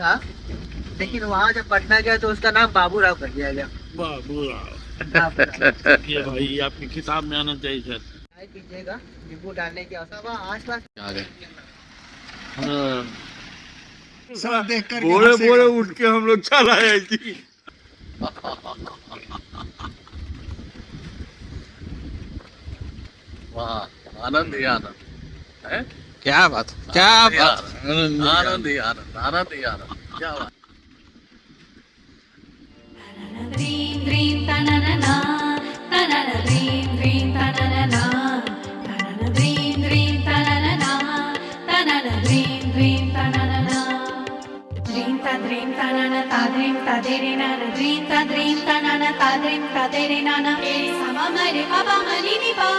था, लेकिन वहाँ जब पटना गया तो उसका नाम बाबूराव कर दिया गया। बाबूराव, ये भाई आपकी किताब में आना चाहिए सर। चाय पीजिएगा, नींबू डालने की अवस्था आस पास सब देख कर बोले बोले उठ के हम लोग चला आए जी। वाह, आनंद ही आनंद है। क्या बात, क्या बात। आनंद ही आनंद, आनंद ही आनंद, क्या बात। Dream, dream, ta-na-na-na, ta-na-na, dream, dream, ta-na-na-na, ta-na-na, dream, dream, ta-na-na-na, ta-na-na, dream, dream, ta-na-na-na. Dream, ta-dream, ta-na-na, ta-dream, ta-de-re-na-na, dream, ta-dream, ta-na-na, ta-dream, ta-de-re-na-na, sa-ma-ma-re-pa-pa-ma-ni-ni-pa.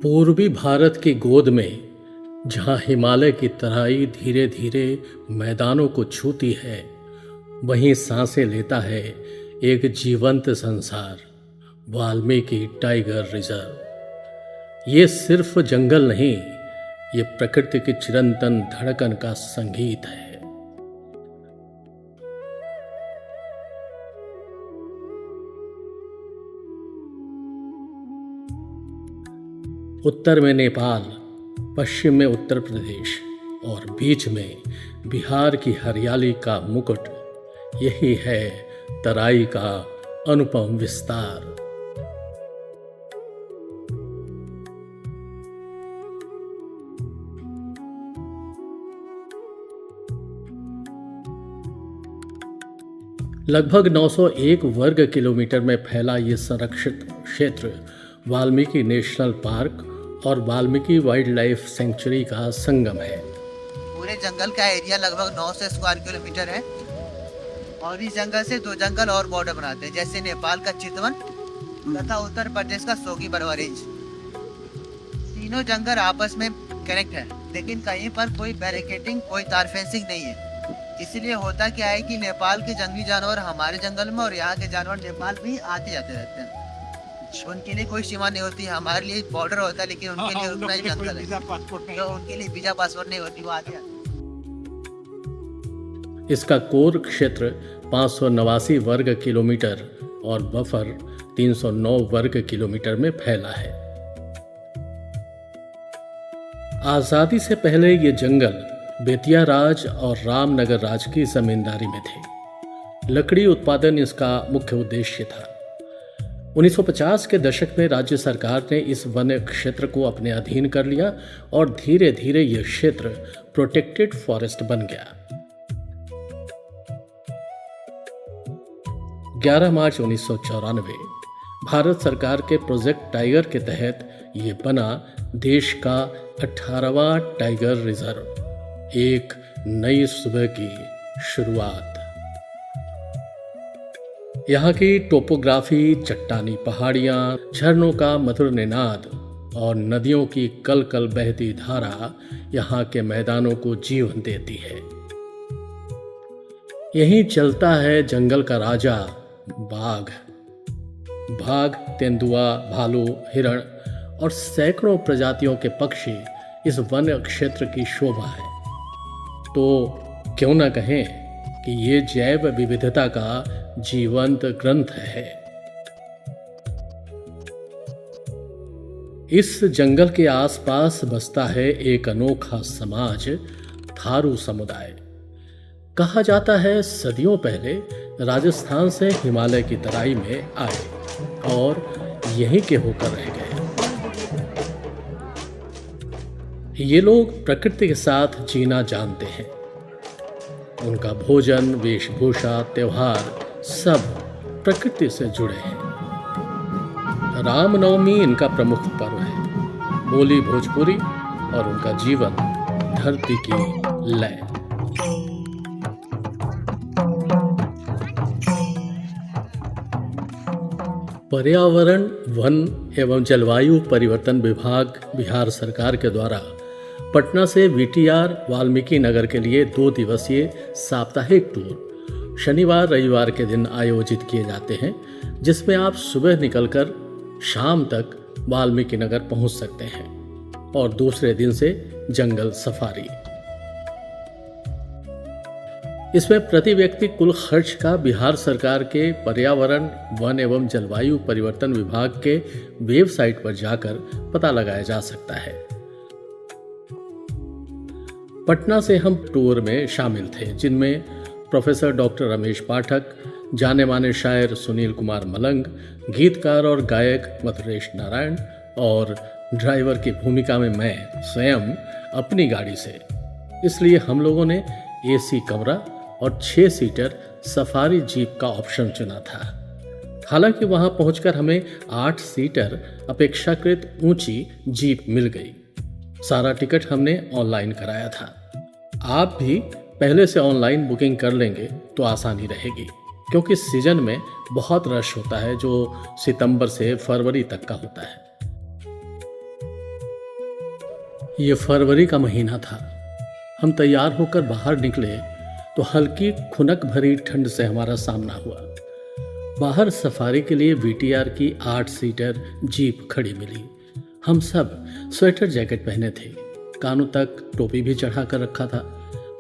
पूर्वी भारत की गोद में जहाँ हिमालय की तराई धीरे धीरे मैदानों को छूती है, वहीं सांसें लेता है एक जीवंत संसार, वाल्मीकि टाइगर रिजर्व। ये सिर्फ जंगल नहीं, ये प्रकृति की चिरंतन धड़कन का संगीत है। उत्तर में नेपाल, पश्चिम में उत्तर प्रदेश और बीच में बिहार की हरियाली का मुकुट, यही है तराई का अनुपम विस्तार। लगभग 901 वर्ग किलोमीटर में फैला ये संरक्षित क्षेत्र वाल्मीकि नेशनल पार्क और वाल्मीकि वाइल्ड लाइफ सेंचुरी का संगम है। पूरे जंगल का एरिया लगभग 900 स्क्वायर किलोमीटर है और इस जंगल से दो जंगल और बॉर्डर बनाते हैं, जैसे नेपाल का चितवन तथा उत्तर प्रदेश का सोगी बरवा रेंज। तीनों जंगल आपस में कनेक्ट है, लेकिन कहीं पर कोई बैरिकेडिंग, कोई तार फेंसिंग नहीं है। इसलिए होता क्या है कि नेपाल के जंगली जानवर हमारे जंगल में और यहाँ के जानवर नेपाल में आते जाते रहते हैं। उनके लिए कोई सीमा नहीं होती, हमारे लिए बॉर्डर होता है, लेकिन उनके लिए उतना ही जंगल है, तो उनके लिए वीजा पासपोर्ट नहीं होती, वो आते हैं। इसका कोर क्षेत्र 589 वर्ग किलोमीटर और बफर 309 वर्ग किलोमीटर में फैला है। आजादी से पहले ये जंगल बेतिया राज और रामनगर राज की जमींदारी में थे। लकड़ी उत्पादन इसका मुख्य उद्देश्य था। 1950 के दशक में राज्य सरकार ने इस वन क्षेत्र को अपने अधीन कर लिया और धीरे धीरे यह क्षेत्र प्रोटेक्टेड फॉरेस्ट बन गया। 11 मार्च 1994 भारत सरकार के प्रोजेक्ट टाइगर के तहत ये बना देश का 18वां टाइगर रिजर्व। एक नई सुबह की शुरुआत। यहाँ की टोपोग्राफी, चट्टानी पहाड़ियाँ, झरनों का मधुर निनाद और नदियों की कल कल बहती धारा यहाँ के मैदानों को जीवन देती है। यहीं चलता है जंगल का राजा बाघ। बाघ, तेंदुआ, भालू, हिरण और सैकड़ों प्रजातियों के पक्षी इस वन क्षेत्र की शोभा है। तो क्यों न कहें कि ये जैव विविधता का जीवंत ग्रंथ है। इस जंगल के आसपास बसता है एक अनोखा समाज, थारू समुदाय। कहा जाता है सदियों पहले राजस्थान से हिमालय की तराई में आए और यहीं के होकर रह गए। ये लोग प्रकृति के साथ जीना जानते हैं। उनका भोजन, वेशभूषा, त्योहार सब प्रकृति से जुड़े हैं। रामनवमी इनका प्रमुख पर्व है। बोली भोजपुरी और उनका जीवन धरती की लय। पर्यावरण, वन एवं जलवायु परिवर्तन विभाग बिहार सरकार के द्वारा पटना से वीटीआर वाल्मीकि नगर के लिए 2 दिवसीय साप्ताहिक टूर शनिवार रविवार के दिन आयोजित किए जाते हैं। जिसमें आप सुबह निकलकर शाम तक वाल्मीकि नगर पहुंच सकते हैं और दूसरे दिन से जंगल सफारी। इसमें प्रति व्यक्ति कुल खर्च का बिहार सरकार के पर्यावरण, वन एवं जलवायु परिवर्तन विभाग के वेबसाइट पर जाकर पता लगाया जा सकता है। पटना से हम टूर में शामिल थे, जिनमें प्रोफेसर डॉक्टर रमेश पाठक, जाने माने शायर सुनील कुमार मलंग, गीतकार और गायक मधुरेश नारायण और ड्राइवर की भूमिका में मैं स्वयं अपनी गाड़ी से। इसलिए हम लोगों ने एसी कमरा और 6 सीटर सफारी जीप का ऑप्शन चुना था। हालांकि वहां पहुंचकर हमें 8 सीटर अपेक्षाकृत ऊंची जीप मिल गई। सारा टिकट हमने ऑनलाइन कराया था। आप भी पहले से ऑनलाइन बुकिंग कर लेंगे तो आसानी रहेगी, क्योंकि सीजन में बहुत रश होता है जो सितंबर से फरवरी तक का होता है। ये फरवरी का महीना था। हम तैयार होकर बाहर निकले तो हल्की खुनक भरी ठंड से हमारा सामना हुआ। बाहर सफारी के लिए वीटीआर की 8 सीटर जीप खड़ी मिली। हम सब स्वेटर जैकेट पहने थे, कानों तक टोपी भी चढ़ा कर रखा था।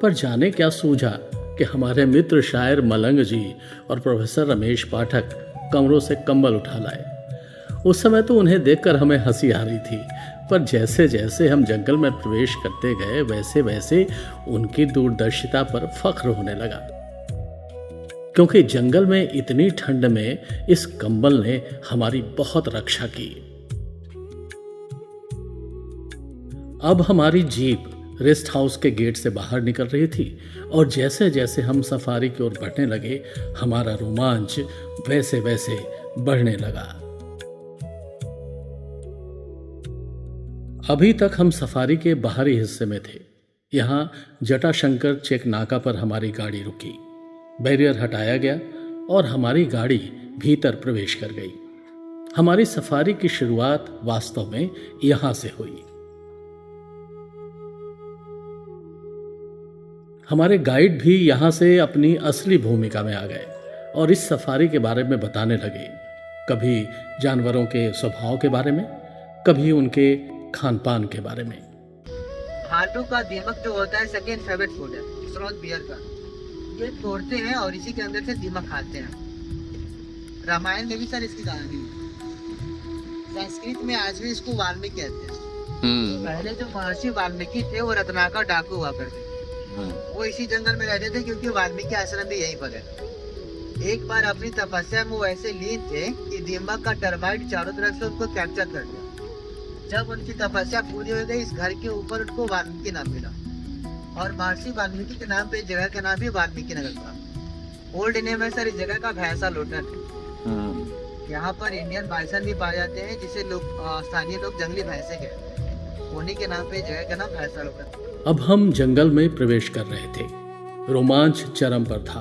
पर जाने क्या सूझा कि हमारे मित्र शायर मलंग जी और प्रोफेसर रमेश पाठक कमरों से कंबल उठा लाए। उस समय तो उन्हें देखकर हमें हंसी आ रही थी, पर जैसे जैसे हम जंगल में प्रवेश करते गए वैसे वैसे उनकी दूरदर्शिता पर फख्र होने लगा, क्योंकि जंगल में इतनी ठंड में इस कंबल ने हमारी बहुत रक्षा की। अब हमारी जीप रेस्ट हाउस के गेट से बाहर निकल रही थी और जैसे जैसे हम सफारी की ओर बढ़ने लगे हमारा रोमांच वैसे वैसे बढ़ने लगा। अभी तक हम सफारी के बाहरी हिस्से में थे। यहाँ जटाशंकर चेक नाका पर हमारी गाड़ी रुकी, बैरियर हटाया गया और हमारी गाड़ी भीतर प्रवेश कर गई। हमारी सफारी की शुरुआत वास्तव में यहाँ से हुई। हमारे गाइड भी यहाँ से अपनी असली भूमिका में आ गए और इस सफारी के बारे में बताने लगे। कभी जानवरों के स्वभाव के बारे में, कभी उनके खान पान के बारे में। भालू का दीमक जो होता है सेकेंड फेवरेट फूड है स्लॉथ बियर का। ये तोड़ते हैं और इसी के अंदर से दीमक खाते हैं। रामायण में भी सर इसकी कहानी है। संस्कृत में आज भी इसको वाल्मीकि कहते हैं। पहले जो महर्षि वाल्मीकि थे वो रत्नाकर डाकू हुआ करते थे। वो इसी जंगल में रहते थे क्योंकि वाल्मीकि आश्रम भी यहीं पर है। एक बार अपनी तपस्या में वो ऐसे लीन थे कि दीमक का टर्माइट चारों तरफ से उनको कैप्चर कर लिया। जब उनकी तपस्या पूरी हो गई, इस घर के ऊपर उनको वाल्मीकि नाम मिला और महर्षि वाल्मीकि के नाम पे जगह का नाम भी वाल्मीकि नगर था। ओल्ड नेम है सर इस जगह का भैंसा लोटन। यहाँ पर इंडियन बाइसन भी पाए जाते हैं, जिसे लोग स्थानीय लोग जंगली भैंसे कहते हैं। उन्हीं के नाम पे जगह का नाम भैंसा लोटन। अब हम जंगल में प्रवेश कर रहे थे। रोमांच चरम पर था।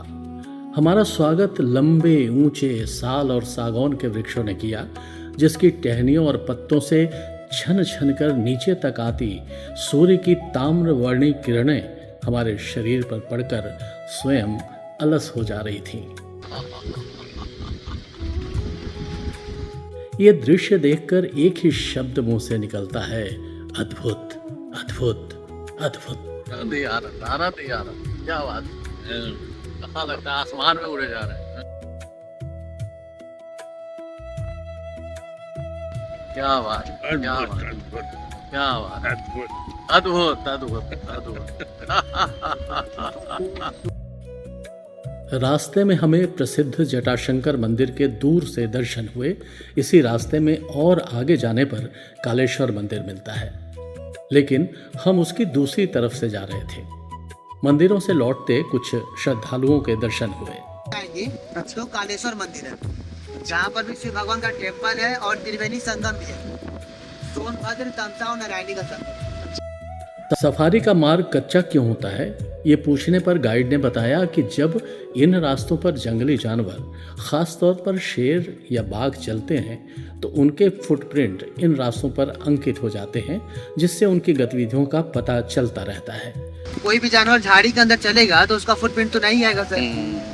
हमारा स्वागत लंबे ऊंचे साल और सागौन के वृक्षों ने किया, जिसकी टहनियों और पत्तों से छन छन कर नीचे तक आती सूर्य की ताम्रवर्णी किरणें हमारे शरीर पर पड़कर स्वयं अलस हो जा रही थीं। ये दृश्य देखकर एक ही शब्द मुंह से निकलता है, अद्भुत अद्भुत अद्भुत। आनंद ही आनंद, क्या बात है। ऐसा लगता है आसमान में उड़े जा रहे हैं। क्या बात, क्या बात, क्या बात, अद्भुत अद्भुत अद्भुत। रास्ते में हमें प्रसिद्ध जटाशंकर मंदिर के दूर से दर्शन हुए। इसी रास्ते में और आगे जाने पर कालेश्वर मंदिर मिलता है, लेकिन हम उसकी दूसरी तरफ से जा रहे थे। मंदिरों से लौटते कुछ श्रद्धालुओं के दर्शन हुए। तो कालेश्वर मंदिर है, जहाँ पर भी शिव भगवान का टेम्पल है और त्रिवेणी संगम भी है। सोनभद्र, तमसा और नारायणी का संगम। सफारी का मार्ग कच्चा क्यों होता है? ये पूछने पर गाइड ने बताया कि जब इन रास्तों पर जंगली जानवर, खास तौर पर शेर या बाघ चलते हैं तो उनके फुटप्रिंट इन रास्तों पर अंकित हो जाते हैं, जिससे उनकी गतिविधियों का पता चलता रहता है। कोई भी जानवर झाड़ी के अंदर चलेगा तो उसका फुटप्रिंट तो नहीं आएगा सर,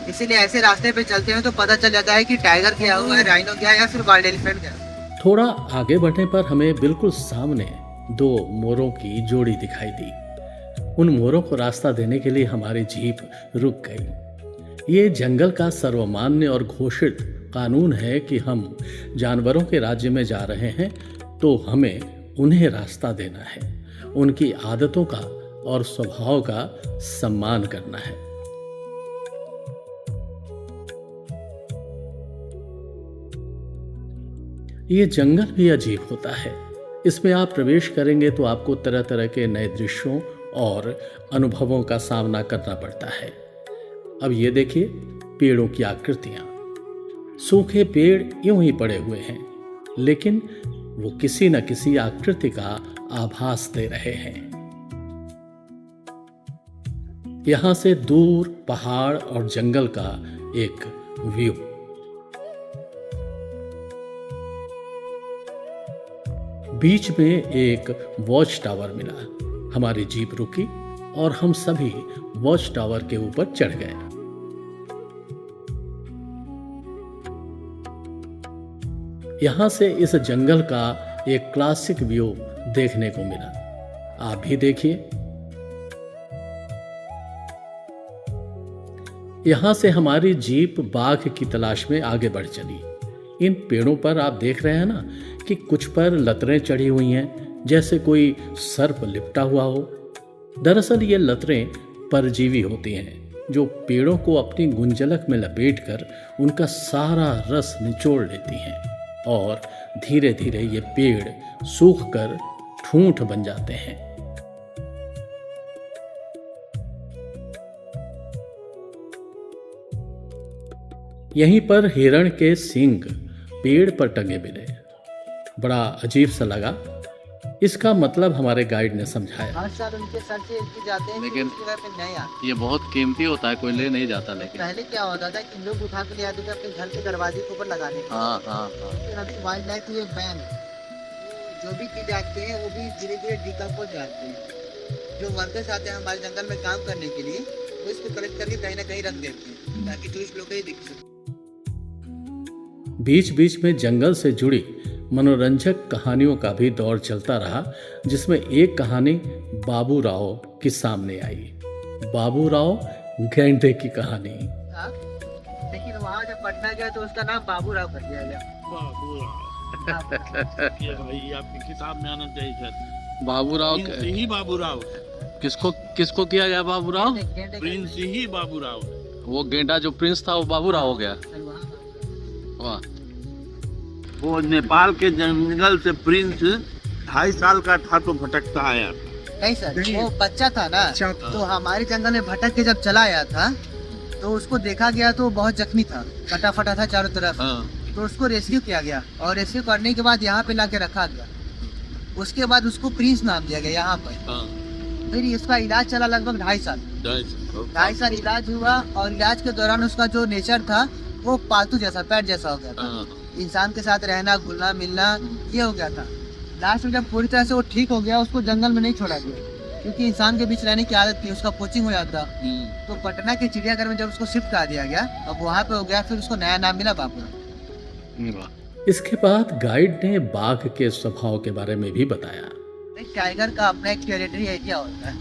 इसीलिए ऐसे रास्ते पे चलते हैं तो पता चल जाता है कि टाइगर गया हुआ है, राइनो गया है या फिर वाइल्ड एलिफेंट गया। थोड़ा आगे बढ़ने पर हमें बिल्कुल सामने 2 मोरों की जोड़ी दिखाई दी। उन मोरों को रास्ता देने के लिए हमारी जीप रुक गई। ये जंगल का सर्वमान्य और घोषित कानून है कि हम जानवरों के राज्य में जा रहे हैं तो हमें उन्हें रास्ता देना है, उनकी आदतों का और स्वभाव का सम्मान करना है। ये जंगल भी अजीब होता है। इसमें आप प्रवेश करेंगे तो आपको तरह तरह के नए दृश्यों और अनुभवों का सामना करना पड़ता है। अब ये देखिए पेड़ों की आकृतियां। सूखे पेड़ यूं ही पड़े हुए हैं, लेकिन वो किसी न किसी आकृति का आभास दे रहे हैं। यहां से दूर पहाड़ और जंगल का एक व्यू। बीच में एक वॉच टावर मिला। हमारी जीप रुकी और हम सभी वॉच टावर के ऊपर चढ़ गए। यहां से इस जंगल का एक क्लासिक व्यू देखने को मिला। आप भी देखिए। यहां से हमारी जीप बाघ की तलाश में आगे बढ़ चली। इन पेड़ों पर आप देख रहे हैं ना कि कुछ पर लतरें चढ़ी हुई हैं, जैसे कोई सर्प लिपटा हुआ हो। दरअसल ये लतरें परजीवी होती हैं जो पेड़ों को अपनी गुंजलक में लपेटकर उनका सारा रस निचोड़ लेती हैं और धीरे धीरे ये पेड़ सूखकर ठूंठ बन जाते हैं। यहीं पर हिरण के सींग पेड़ पर टंगे मिले। बड़ा अजीब सा लगा। इसका मतलब हमारे गाइड ने समझाया। हर साल उनके सर से जाते हैं, लेकिन उसकी वजह पे नहीं आते। ये बहुत कीमती होता है, कोई ले नहीं जाता। लेकिन पहले क्या होता था कि लोग उठा के ले आते थे अपने घर के दरवाजे के ऊपर लगाने के लिए। हाँ हाँ हाँ। लेकिन अभी वाइल्ड लाइफ ये बैन है। जो भी चीज आते हैं वो भी धीरे धीरे डिकम्पोज जाते हैं। जो वर्कर्स आते हैं हमारे जंगल में काम करने के लिए, वो इसको कलेक्ट करके कहीं ना कहीं रख देते हैं ताकि टूरिस्ट लोग को ही दिख सके। बीच बीच में जंगल से जुड़ी मनोरंजक कहानियों का भी दौर चलता रहा, जिसमें एक कहानी बाबू राव की सामने आई। बाबू राव गैंडे की कहानी। लेकिन वहाँ जब पटना गया तो उसका नाम बाबू राव कर दिया गया। ये भाई आपकी किताब में आना चाहिए सर। बाबूराव ही बाबूराव किसको किया गया बाबूराव? प्रिंस ही बाबूराव। वो गेंडा जो प्रिंस था वो बाबूराव हो गया। वाह। वो नेपाल के जंगल से प्रिंस 2.5 साल का था तो भटकता आया। नहीं सर, वो बच्चा था ना, तो हमारे जंगल में भटक के जब चला आया था तो उसको देखा गया तो बहुत जख्मी था, कटा फटा था चारों तरफ। तो उसको रेस्क्यू किया गया और रेस्क्यू करने के बाद यहाँ पे लाके रखा गया। उसके बाद उसको प्रिंस नाम दिया गया यहाँ पर। फिर इसका इलाज चला लगभग 2.5 साल। 2.5 साल इलाज हुआ और इलाज के दौरान उसका जो नेचर था वो पालतू जैसा, पेट जैसा हो गया था। इंसान के साथ रहना, घुलना मिलना ये हो गया था। लास्ट में जब पूरी तरह से वो ठीक हो गया, उसको जंगल में नहीं छोड़ा गया क्योंकि इंसान के बीच रहने की आदत थी, उसका कोचिंग हो जाता। तो पटना के चिड़ियाघर में जब उसको शिफ्ट कर दिया गया, अब वहाँ पे हो गया, फिर उसको नया नाम मिला बाबू। इसके बाद गाइड ने बाघ के स्वभाव के बारे में भी बताया। टाइगर का अपना एक टेरिटरी एरिया होता है।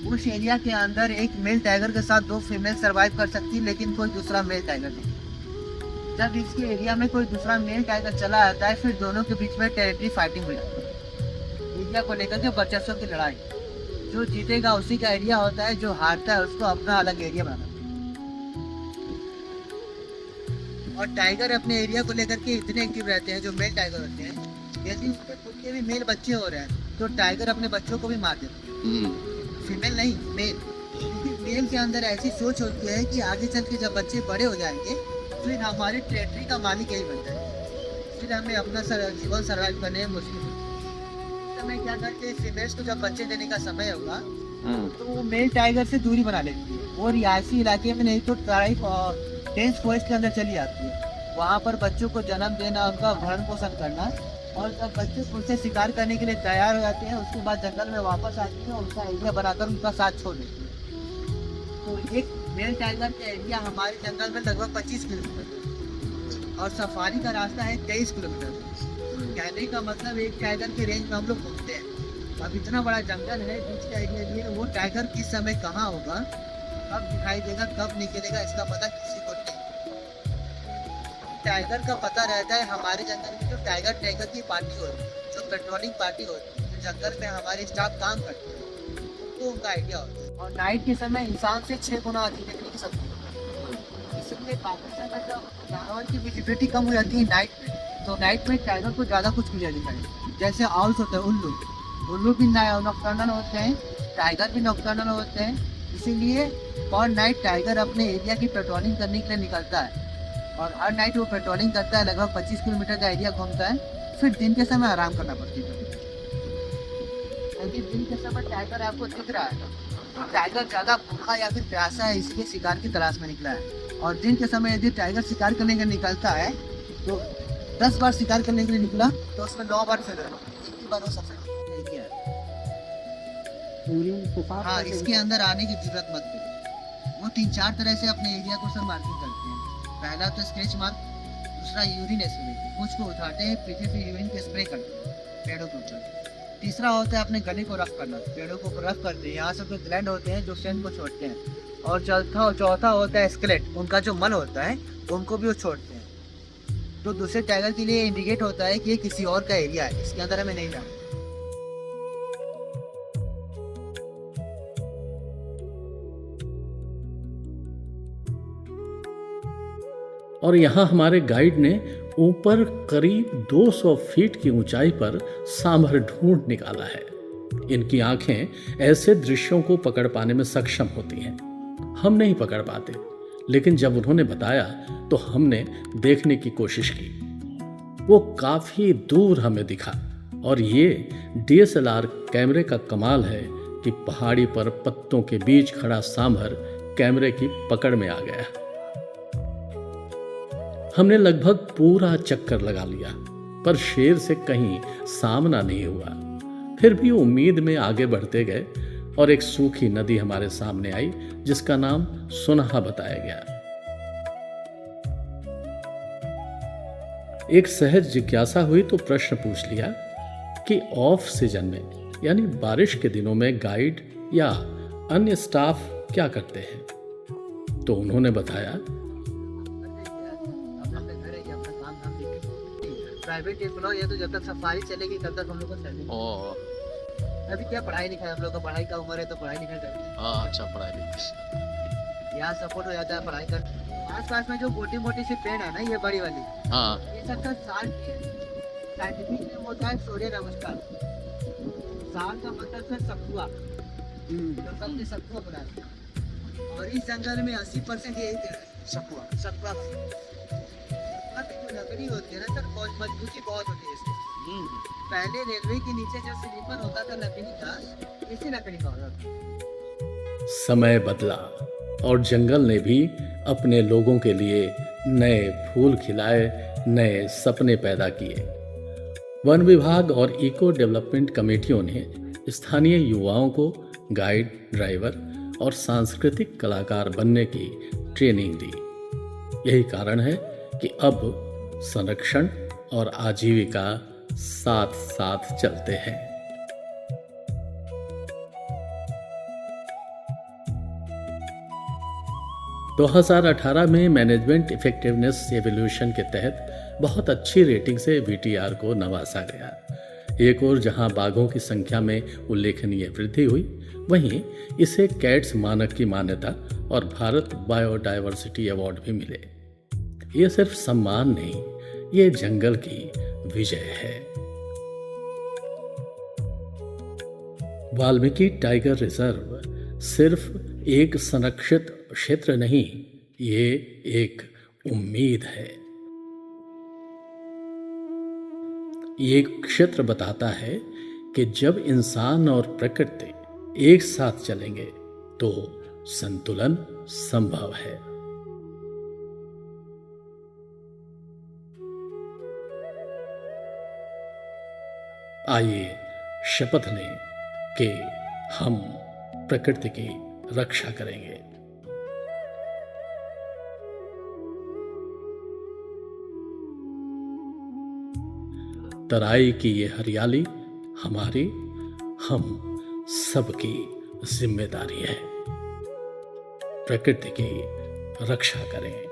उस एरिया के अंदर एक मेल टाइगर के साथ 2 फीमेल सरवाइव कर सकती है, लेकिन कोई दूसरा मेल टाइगर नहीं। जब इसके एरिया में कोई दूसरा मेल टाइगर चला आता है, फिर दोनों के बीच में टेरिटरी फाइटिंग हो जाती है, एरिया को लेकर के वर्चस्व की लड़ाई। जो जीतेगा उसी का एरिया होता है, जो हारता है उसको अपना अलग एरिया बनाना। और टाइगर अपने एरिया को लेकर के इतने एक्टिव रहते हैं, जो मेल टाइगर होते हैं, यदि उसके खुद के भी मेल बच्चे हो रहे हैं तो टाइगर अपने बच्चों को भी मार देते हैं। फीमेल नहीं, मेल। क्योंकि मेल के अंदर ऐसी सोच होती है कि आगे चल के जब बच्चे बड़े हो जाएंगे फिर हमारे टेरिटरी का मालिक यही बनता है, फिर हमें अपना जीवन सर्वाइव करने में मुश्किल होगी। तो मैं क्या करके फीमेल्स को जब बच्चे देने का समय होगा तो वो मेल टाइगर से दूरी बना लेती है। वो रिहायशी इलाके में नहीं तो डेंस फॉरेस्ट के अंदर चली जाती है। वहाँ पर बच्चों को जन्म देना, उनका भरण पोषण करना, और जब बच्चे उनसे शिकार करने के लिए तैयार हो जाते हैं उसके बाद जंगल में वापस आती है और उनका एरिया बनाकर उनका साथ छोड़ देती है। तो एक मेल टाइगर का एरिया हमारे जंगल में लगभग 25 किलोमीटर और सफारी का रास्ता है 23 किलोमीटर। कहने का मतलब एक टाइगर के रेंज में हम लोग घूमते हैं। अब इतना बड़ा जंगल है बीच का एरिया लिए, वो टाइगर किस समय कहाँ होगा, कब दिखाई देगा, कब निकलेगा, इसका पता किसी को नहीं। टाइगर का पता रहता है हमारे जंगल में जो टाइगर की पार्टी होती है, जो पेट्रोलिंग पार्टी होती है, जो जंगल में हमारे स्टाफ काम करते हैं, तो उनका आइडिया होता है। और नाइट के समय इंसान से 6 गुना अधिक देखने की शक्ति होती है। इसलिए पाकिस्तान में जब जानवर की विजिबिलिटी कम हो जाती है नाइट में, तो नाइट में टाइगर को ज़्यादा कुछ क्लियर दिखाई। जैसे आउल्स होते हैं, उल्लू भी नॉकटर्नल होते हैं, टाइगर भी नॉकटर्नल होते हैं। इसीलिए पर नाइट टाइगर अपने एरिया की पेट्रोलिंग करने के लिए निकलता है और हर नाइट वो पेट्रोलिंग करता है, लगभग 25 किलोमीटर का एरिया घूमता है। फिर दिन के समय आराम करना पड़ती है, क्योंकि दिन के समय टाइगर आपको दिख रहा है तो टाइगर ज़्यादा भूखा या फिर प्यासा है, इसलिए शिकार की तलाश में निकला है। और दिन के समय यदि टाइगर शिकार करने के लिए निकलता है तो 10 बार शिकार करने के लिए निकला तो उसमें 9 बार फेल हो, एक ही बार वो सबसे एरिया है। हाँ, इसके अंदर आने की जरूरत मत करो। वो 3-4 तरह से अपने एरिया को सब मार्किंग करते हैं। पहला तो स्केच मार्क, दूसरा यूरिन स्प्रे, कुछ को उठाते हैं पीछे से यूरिन के स्प्रे करते हैं पेड़ों के ऊपर। तीसरा होता है अपने गले को रफ करना, पेड़ों को रफ करते हैं, यहाँ से कुछ ग्लैंड होते हैं जो सेंट को छोड़ते हैं। और चौथा होता है स्केलेट, उनका जो मल होता है उनको भी वो छोड़ते हैं। तो दूसरे टाइगर के लिए इंडिकेट होता है कि ये किसी और का एरिया है, इसके अंदर हमें नहीं जाना। और यहाँ हमारे गाइड ने ऊपर करीब 200 फीट की ऊंचाई पर सांभर ढूंढ निकाला है। इनकी आंखें ऐसे दृश्यों को पकड़ पाने में सक्षम होती हैं। हम नहीं पकड़ पाते, लेकिन जब उन्होंने बताया तो हमने देखने की कोशिश की। वो काफी दूर हमें दिखा और ये DSLR कैमरे का कमाल है कि पहाड़ी पर पत्तों के बीच खड़ा सांभर कैमरे की पकड़ में आ गया। हमने लगभग पूरा चक्कर लगा लिया, पर शेर से कहीं सामना नहीं हुआ। फिर भी उम्मीद में आगे बढ़ते गए और एक सूखी नदी हमारे सामने आई जिसका नाम सुनहा बताया गया। एक सहज जिज्ञासा हुई तो प्रश्न पूछ लिया कि ऑफ सीजन में यानी बारिश के दिनों में गाइड या अन्य स्टाफ क्या करते हैं। तो उन्होंने बताया, प्राइवेट एम्प्लॉय है तो जब तक सफारी चलेगी तब तक हम लोग को सैलरी। अभी क्या पढ़ाई लिखाई, हम लोग का पढ़ाई का उम्र है तो पढ़ाई लिखाई करते हैं। हाँ, अच्छा पढ़ाई लिखाई यहाँ सपोर्ट हो जाता है पढ़ाई कर। आस-पास में जो मोटी सी पेड़ है ना, ये बड़ी वाली, हाँ, ये सबका साल की है। साइंटिफिक नेम होता है सूर्य नमस्कार। साल का मतलब है सखुआ, तो सबने सखुआ बनाया। और इस जंगल में 80% यही पेड़ है, सखुआ। लकड़ी होती है ना सर, बहुत मजबूती बहुत होती है इसकी। पहले रेलवे के नीचे जो स्लीपर होता था लकड़ी का, इसी लकड़ी का होता था। समय बदला और जंगल ने भी अपने लोगों के लिए नए फूल खिलाए, नए सपने पैदा किए। वन विभाग और इको डेवलपमेंट कमेटियों ने स्थानीय युवाओं को गाइड, ड्राइवर और सांस्कृतिक कलाकार बनने की ट्रेनिंग दी। यही कारण है कि अब संरक्षण और आजीविका साथ साथ चलते हैं। दो 2018 में मैनेजमेंट इफेक्टिवनेस एवोल्यूशन के तहत बहुत अच्छी रेटिंग से VTR को नवाजा गया। एक और जहां बाघों की संख्या में उल्लेखनीय वृद्धि हुई, वहीं इसे कैट्स मानक की मान्यता और भारत बायोडायवर्सिटी अवार्ड भी मिले। ये सिर्फ सम्मान नहीं, ये जंगल की विजय है। वाल्मीकि टाइगर रिजर्व सिर्फ एक संरक्षित क्षेत्र नहीं, ये एक उम्मीद है। ये क्षेत्र बताता है कि जब इंसान और प्रकृति एक साथ चलेंगे तो संतुलन संभव है। आइए शपथ लें कि हम प्रकृति की रक्षा करेंगे। तराई की ये हरियाली हमारी, हम सबकी जिम्मेदारी है। प्रकृति की रक्षा करें।